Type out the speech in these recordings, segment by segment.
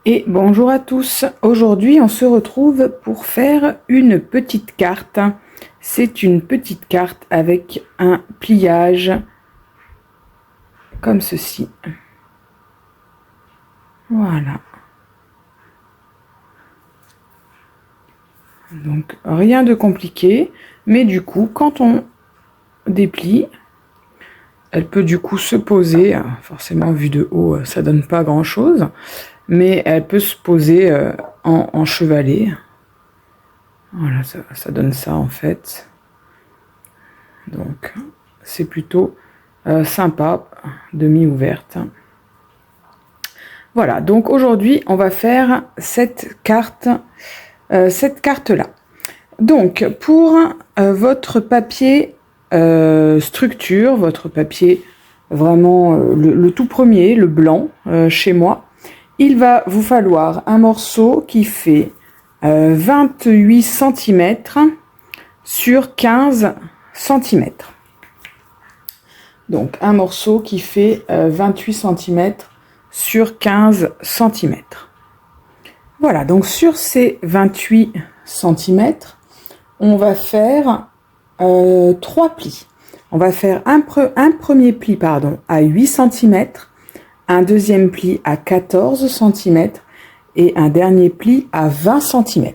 Et bonjour à tous. Aujourd'hui, on se retrouve pour faire une petite carte. C'est une petite carte avec un pliage comme ceci. Voilà. Donc, rien de compliqué. Mais du coup, quand on déplie, elle peut du coup se poser. Forcément, vu de haut, ça donne pas grand-chose. Mais elle peut se poser en chevalet. Voilà, ça donne ça en fait. Donc, c'est plutôt sympa, demi-ouverte. Voilà, donc aujourd'hui, on va faire cette carte-là. Donc, pour votre papier structure, votre papier vraiment le tout premier, le blanc, chez moi, il va vous falloir un morceau qui fait 28 cm sur 15 cm. Donc un morceau qui fait 28 cm sur 15 cm. Voilà, donc sur ces 28 cm, on va faire 3 plis. On va faire un premier pli à 8 cm, un deuxième pli à 14 cm et un dernier pli à 20 cm.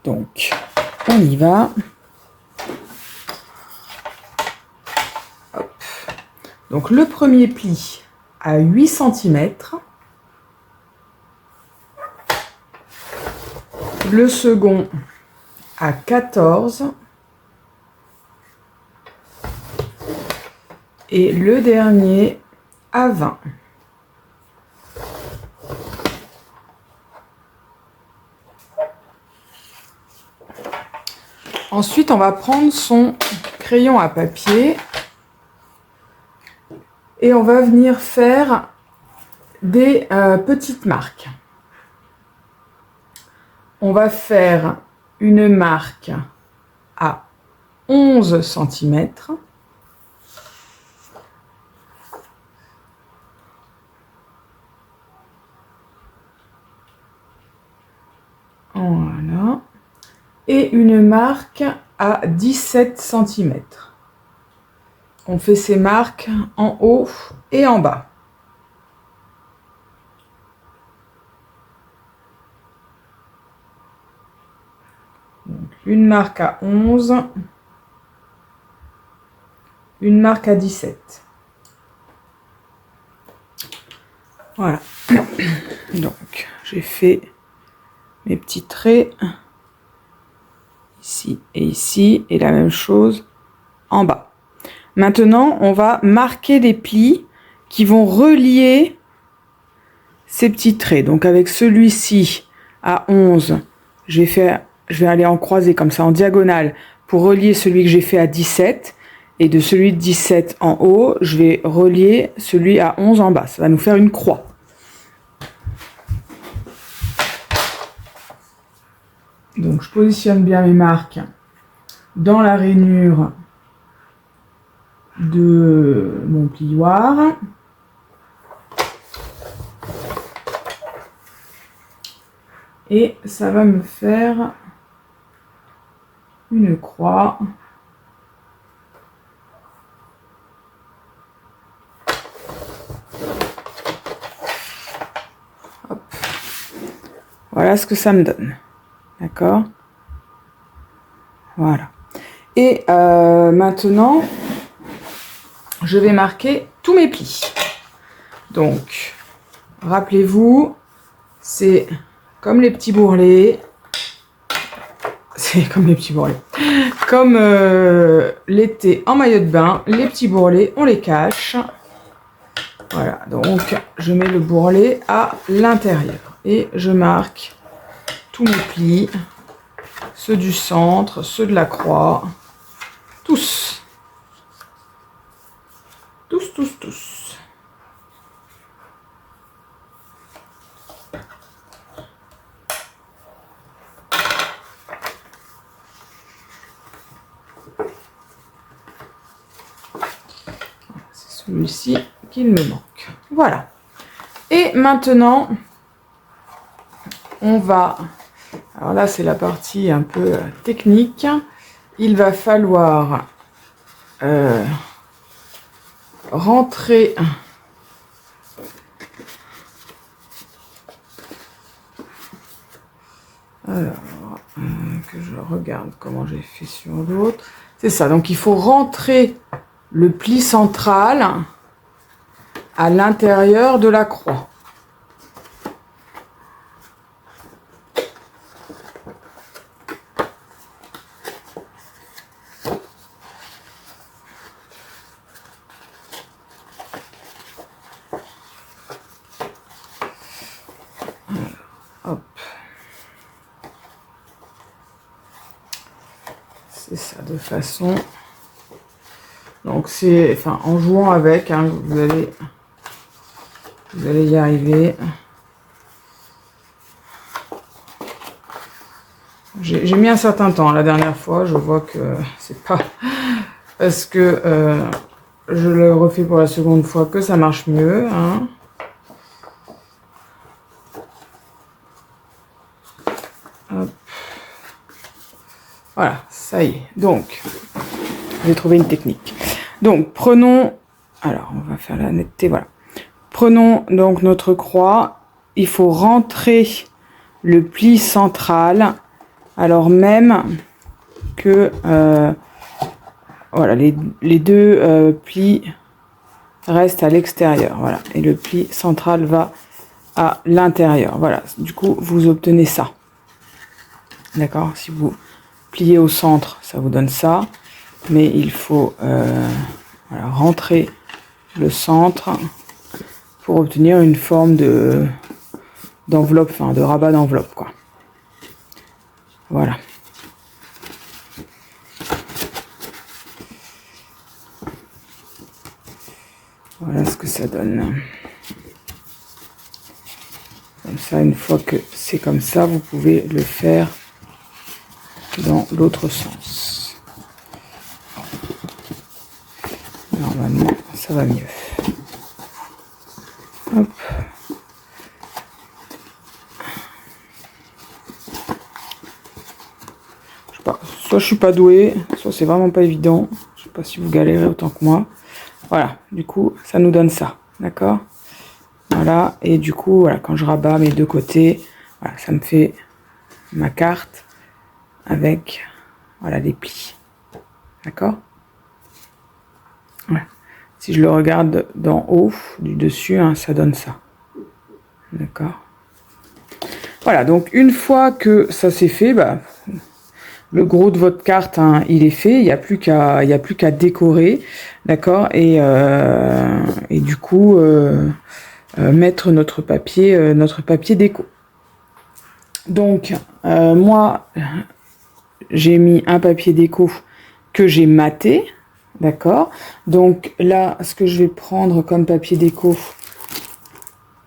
Donc, on y va. Hop. Donc, le premier pli à 8 cm. Le second à 14. Et le dernier à 20. Ensuite, on va prendre son crayon à papier et on va venir faire des petites marques. On va faire une marque à 11 cm. Voilà. Et une marque à 17 cm. On fait ces marques en haut et en bas. Donc, une marque à 11, une marque à 17. Voilà. Donc, j'ai fait mes petits traits ici et ici, et la même chose en bas. Maintenant, on va marquer des plis qui vont relier ces petits traits. Donc, avec celui-ci à 11, je vais aller en croisée comme ça, en diagonale, pour relier celui que j'ai fait à 17. Et de celui de 17 en haut, je vais relier celui à 11 en bas. Ça va nous faire une croix. Donc, je positionne bien mes marques dans la rainure de mon plioir. Et ça va me faire une croix. Hop. Voilà ce que ça me donne. D'accord? Voilà. Et maintenant, je vais marquer tous mes plis. Donc, rappelez-vous, c'est comme les petits bourrelets. C'est comme les petits bourrelets. Comme l'été en maillot de bain, les petits bourrelets, on les cache. Voilà, donc je mets le bourrelet à l'intérieur. Et je marque tous mes plis, ceux du centre, ceux de la croix, tous. Tous, tous, tous. C'est celui-ci qu'il me manque. Voilà. Et maintenant, on va... Alors là, c'est la partie un peu technique. Il va falloir rentrer... Alors, que je regarde comment j'ai fait sur l'autre. C'est ça, donc il faut rentrer le pli central à l'intérieur de la croix. Hop. C'est ça, de façon... Donc c'est... Enfin, en jouant avec, hein, vous allez y arriver. J'ai mis un certain temps la dernière fois, je vois que c'est pas parce que je le refais pour la seconde fois que ça marche mieux, hein. Hop. Voilà, ça y est. Donc, j'ai trouvé une technique. Donc, prenons... Alors, on va faire la netteté, voilà. Prenons donc notre croix. Il faut rentrer le pli central, alors même que voilà, les deux plis restent à l'extérieur. Voilà, et le pli central va à l'intérieur. Voilà, du coup, vous obtenez ça. D'accord? Si vous pliez au centre, ça vous donne ça. Mais il faut voilà, rentrer le centre pour obtenir une forme d'enveloppe, enfin de rabat d'enveloppe, quoi. Voilà. Voilà ce que ça donne. Comme ça, une fois que c'est comme ça, vous pouvez le faire dans l'autre sens. Normalement, ça va mieux. Hop. Je sais pas, soit je suis pas douée, soit c'est vraiment pas évident. Je sais pas si vous galérez autant que moi. Voilà, du coup, ça nous donne ça, d'accord? Voilà, et du coup, voilà, quand je rabats mes deux côtés, voilà, ça me fait ma carte avec, voilà, les plis, d'accord? Voilà. Si je le regarde d'en haut, du dessus, hein, ça donne ça, d'accord? Voilà, donc une fois que ça c'est fait, bah, le gros de votre carte, hein, il est fait, il n'y a plus qu'à décorer, d'accord? Et du coup, mettre notre papier déco. Donc, moi, j'ai mis un papier déco que j'ai maté, d'accord? Donc là, ce que je vais prendre comme papier déco,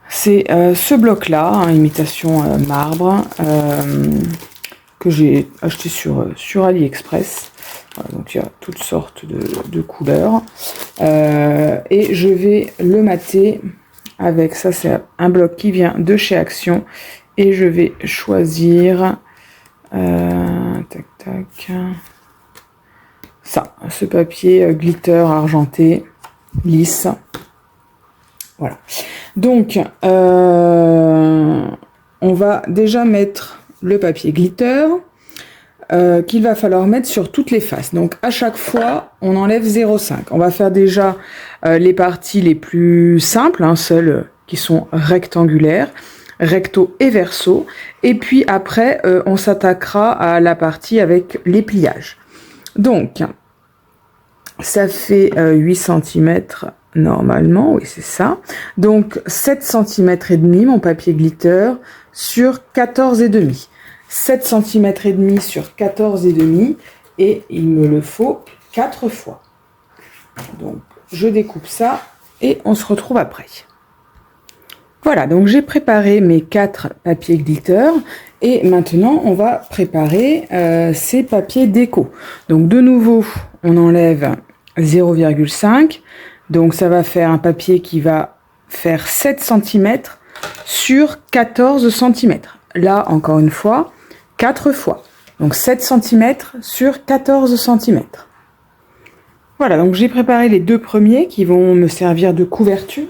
c'est ce bloc-là, hein, imitation marbre, que j'ai acheté sur AliExpress. Voilà, donc il y a toutes sortes de couleurs. Et je vais le mater avec ça, c'est un bloc qui vient de chez Action. Et je vais choisir tac tac, ça, ce papier glitter argenté, lisse. Voilà. Donc, on va déjà mettre le papier glitter qu'il va falloir mettre sur toutes les faces. Donc, à chaque fois, on enlève 0,5. On va faire déjà les parties les plus simples, hein, celles qui sont rectangulaires, recto et verso. Et puis après, on s'attaquera à la partie avec les pliages. Donc, ça fait 8 cm normalement, oui c'est ça. Donc 7 cm et demi mon papier glitter sur 14,5. 7 cm et demi sur 14,5 et il me le faut 4 fois. Donc je découpe ça et on se retrouve après. Voilà, donc j'ai préparé mes 4 papiers glitter et maintenant on va préparer ces papiers déco. Donc de nouveau, on enlève 0,5. Donc ça va faire un papier qui va faire 7 cm sur 14 cm. Là, encore une fois, 4 fois. Donc 7 cm sur 14 cm. Voilà, donc j'ai préparé les deux premiers qui vont me servir de couverture.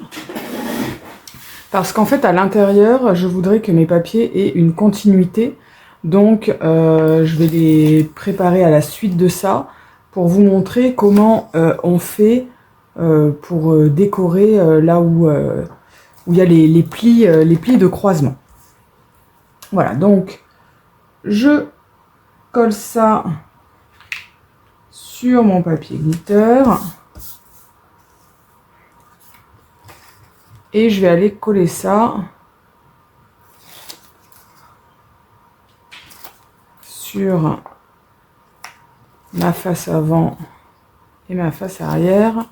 Parce qu'en fait, à l'intérieur, je voudrais que mes papiers aient une continuité. Donc, je vais les préparer à la suite de ça pour vous montrer comment on fait pour décorer là où il y a les plis de croisement. Voilà, donc je colle ça sur mon papier glitter et je vais aller coller ça sur ma face avant et ma face arrière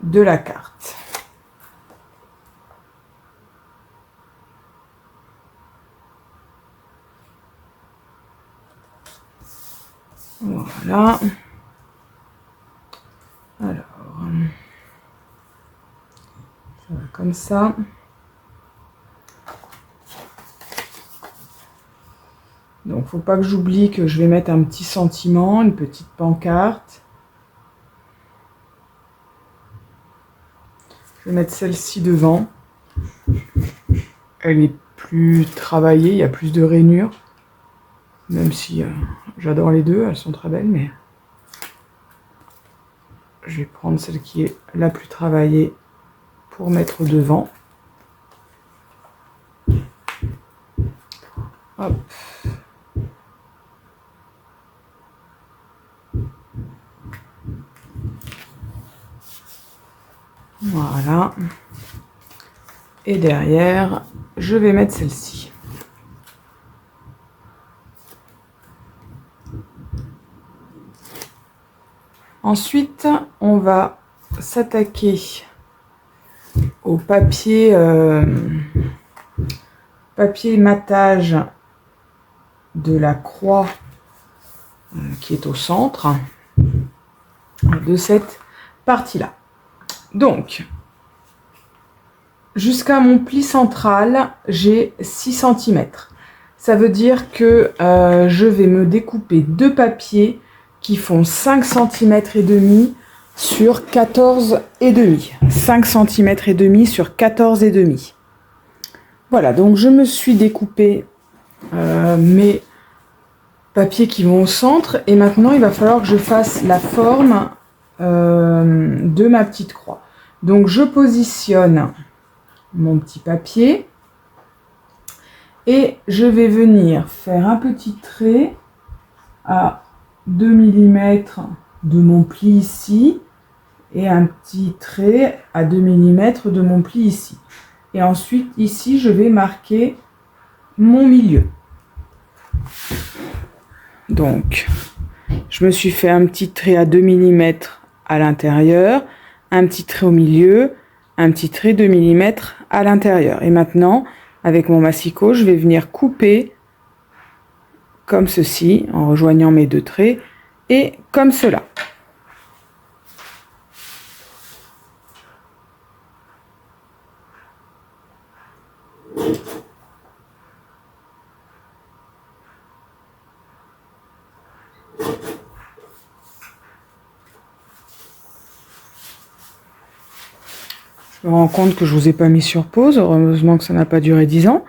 de la carte. Voilà. Alors, ça va comme ça. Donc, faut pas que j'oublie que je vais mettre un petit sentiment, une petite pancarte. Je vais mettre celle-ci devant. Elle est plus travaillée, il y a plus de rainures. Même si j'adore les deux, elles sont très belles, mais je vais prendre celle qui est la plus travaillée pour mettre devant. Hop. Voilà. Et derrière, je vais mettre celle-ci. Ensuite, on va s'attaquer au papier matage de la croix qui est au centre de cette partie-là. Donc, jusqu'à mon pli central, j'ai 6 cm. Ça veut dire que je vais me découper deux papiers qui font 5 cm et demi sur 14 et demi. 5 cm et demi sur 14 et demi. Voilà, donc je me suis découpé mes papiers qui vont au centre et maintenant il va falloir que je fasse la forme de ma petite croix. Donc je positionne mon petit papier et je vais venir faire un petit trait à 2 mm de mon pli ici et un petit trait à 2 mm de mon pli ici. Et ensuite ici je vais marquer mon milieu. Donc je me suis fait un petit trait à 2 mm à l'intérieur, un petit trait au milieu, un petit trait 2 mm à l'intérieur. Et maintenant, avec mon massicot, je vais venir couper comme ceci, en rejoignant mes deux traits, et comme cela. Je me rends compte que je vous ai pas mis sur pause, heureusement que ça n'a pas duré 10 ans.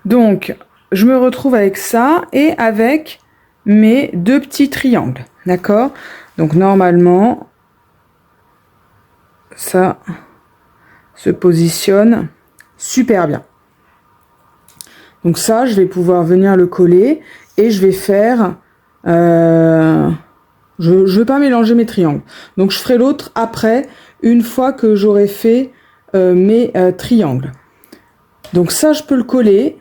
Donc, je me retrouve avec ça et avec mes deux petits triangles, d'accord? Donc, normalement, ça se positionne super bien. Donc ça, je vais pouvoir venir le coller et je vais faire... je ne vais pas mélanger mes triangles. Donc, je ferai l'autre après, une fois que j'aurai fait mes triangles. Donc ça, je peux le coller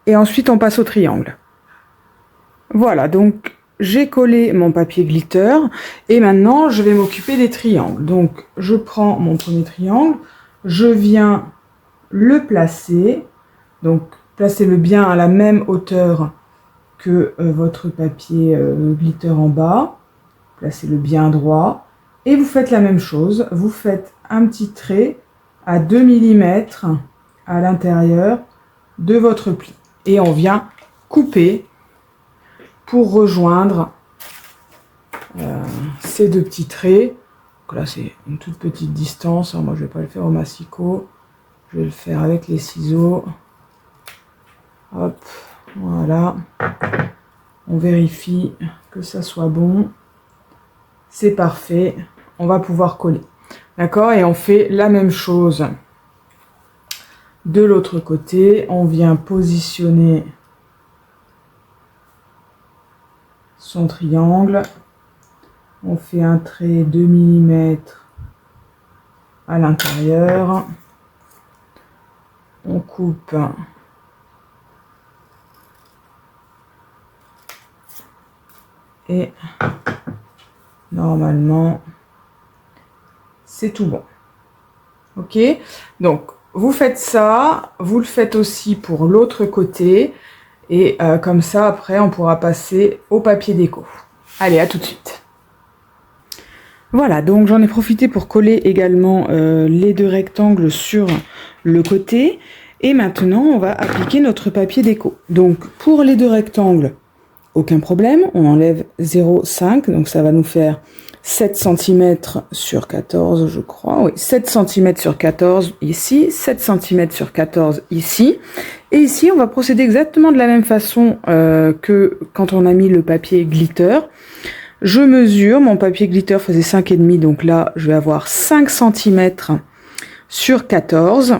et ensuite on passe au triangle. Voilà, donc j'ai collé mon papier glitter et maintenant je vais m'occuper des triangles. Donc je prends mon premier triangle, je viens le placer, donc placez-le bien à la même hauteur que votre papier glitter en bas, placez-le bien droit et vous faites la même chose, vous faites un petit trait à 2 mm à l'intérieur de votre pli. Et on vient couper pour rejoindre ces deux petits traits. Donc là, c'est une toute petite distance. Alors, moi, je ne vais pas le faire au massicot. Je vais le faire avec les ciseaux. Hop, voilà. On vérifie que ça soit bon. C'est parfait. On va pouvoir coller. D'accord? Et on fait la même chose de l'autre côté. On vient positionner son triangle. On fait un trait 2 mm à l'intérieur. On coupe et normalement c'est tout bon. Ok, donc vous faites ça, vous le faites aussi pour l'autre côté et comme ça après on pourra passer au papier déco. Allez, à tout de suite. Voilà, donc j'en ai profité pour coller également les deux rectangles sur le côté. Et maintenant, on va appliquer notre papier déco. Donc, pour les deux rectangles, aucun problème. On enlève 0,5. Donc, ça va nous faire 7 cm sur 14, je crois. Oui, 7 cm sur 14 ici, 7 cm sur 14 ici. Et ici, on va procéder exactement de la même façon que quand on a mis le papier glitter. Je mesure, mon papier glitter faisait 5,5, donc là, je vais avoir 5 cm sur 14.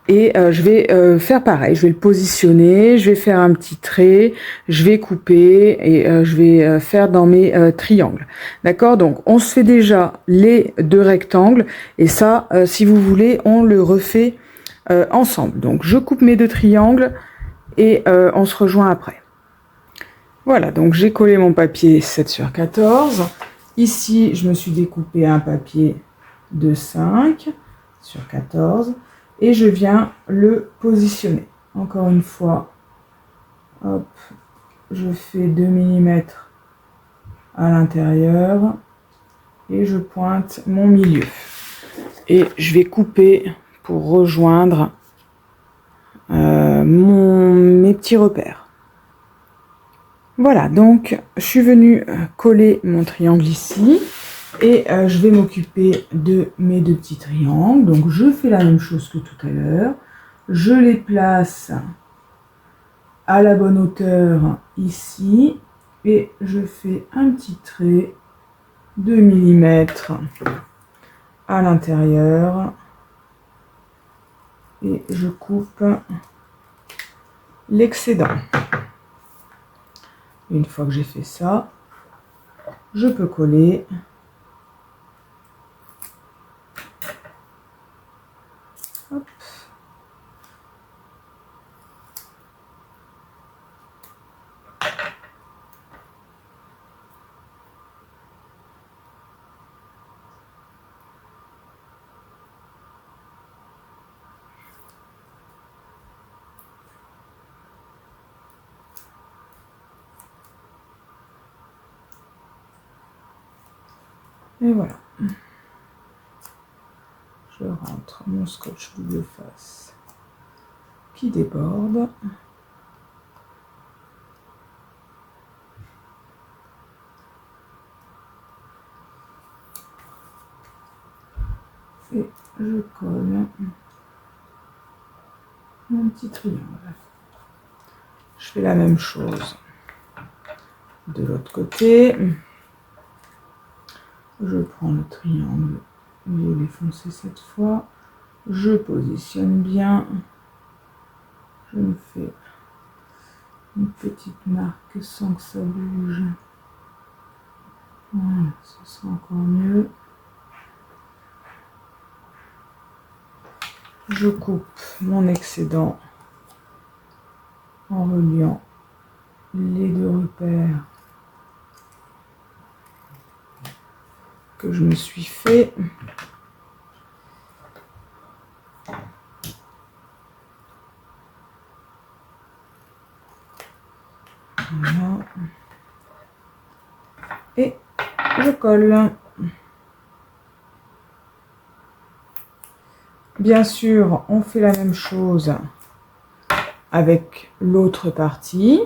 Et je vais faire pareil, je vais le positionner, je vais faire un petit trait, je vais couper et je vais faire dans mes triangles. D'accord? Donc, on se fait déjà les deux rectangles et ça, si vous voulez, on le refait ensemble. Donc, je coupe mes deux triangles et on se rejoint après. Voilà, donc j'ai collé mon papier 7 sur 14. Ici, je me suis découpé un papier de 5 sur 14 et je viens le positionner. Encore une fois, hop, je fais 2 mm à l'intérieur et je pointe mon milieu. Et je vais couper pour rejoindre mes petits repères. Voilà, donc je suis venue coller mon triangle ici et je vais m'occuper de mes deux petits triangles. Donc je fais la même chose que tout à l'heure. Je les place à la bonne hauteur ici et je fais un petit trait de 2 mm à l'intérieur et je coupe l'excédent. Une fois que j'ai fait ça, je peux coller. Hop. Et voilà. Je rentre mon scotch double face qui déborde. Et je colle mon petit triangle. Je fais la même chose de l'autre côté. Je prends le triangle violet foncé cette fois. Je positionne bien. Je me fais une petite marque sans que ça bouge. Voilà, ce sera encore mieux. Je coupe mon excédent en reliant les deux repères que je me suis fait. Voilà. Et je colle. bien sûr, on fait la même chose avec l'autre partie.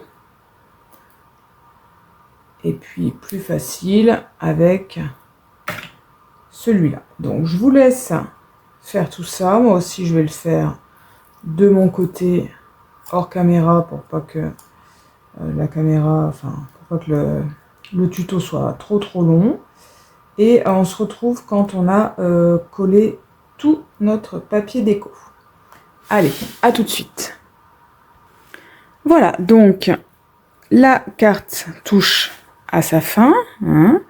Et puis, plus facile avec celui-là. Donc, je vous laisse faire tout ça. Moi aussi, je vais le faire de mon côté, hors caméra, pour pas que la caméra, enfin, pour pas que le tuto soit trop long. Et on se retrouve quand on a collé tout notre papier déco. Allez, à tout de suite. Voilà, donc la carte touche à sa fin. Hein.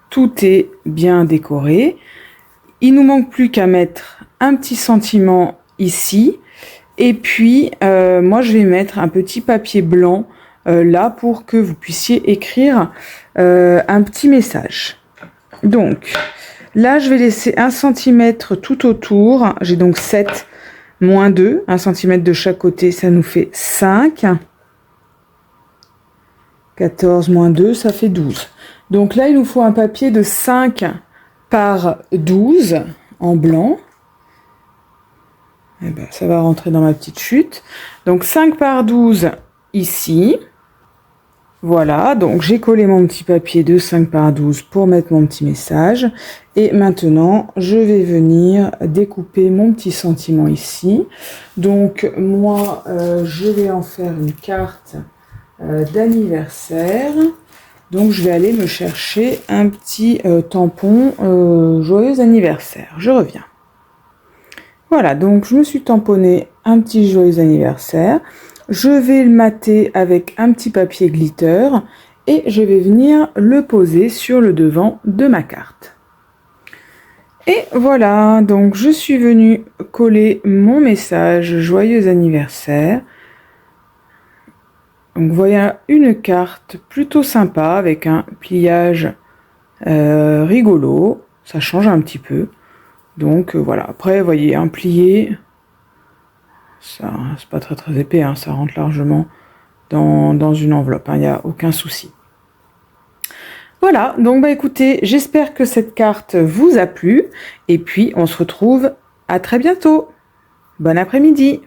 Tout est bien décoré. Il nous manque plus qu'à mettre un petit sentiment ici. Et puis, moi, je vais mettre un petit papier blanc là pour que vous puissiez écrire un petit message. Donc, là, je vais laisser 1 cm tout autour. J'ai donc 7 moins 2, 1 cm de chaque côté, ça nous fait 5. 14 moins 2, ça fait 12. Donc là, il nous faut un papier de 5 par 12 en blanc. Et ben, ça va rentrer dans ma petite chute. Donc 5 par 12 ici. Voilà, donc j'ai collé mon petit papier de 5 par 12 pour mettre mon petit message. Et maintenant, je vais venir découper mon petit sentiment ici. Donc moi, je vais en faire une carte d'anniversaire. Donc je vais aller me chercher un petit tampon joyeux anniversaire. Je reviens. Voilà, donc je me suis tamponné un petit joyeux anniversaire. Je vais le mater avec un petit papier glitter et je vais venir le poser sur le devant de ma carte. Et voilà, donc je suis venue coller mon message joyeux anniversaire. Donc voilà une carte plutôt sympa avec un pliage rigolo, ça change un petit peu. Donc voilà, après vous voyez un plié, ça c'est pas très épais, hein, ça rentre largement dans une enveloppe, il n'y a aucun souci. Voilà, donc bah écoutez, j'espère que cette carte vous a plu et puis on se retrouve à très bientôt. Bon après-midi.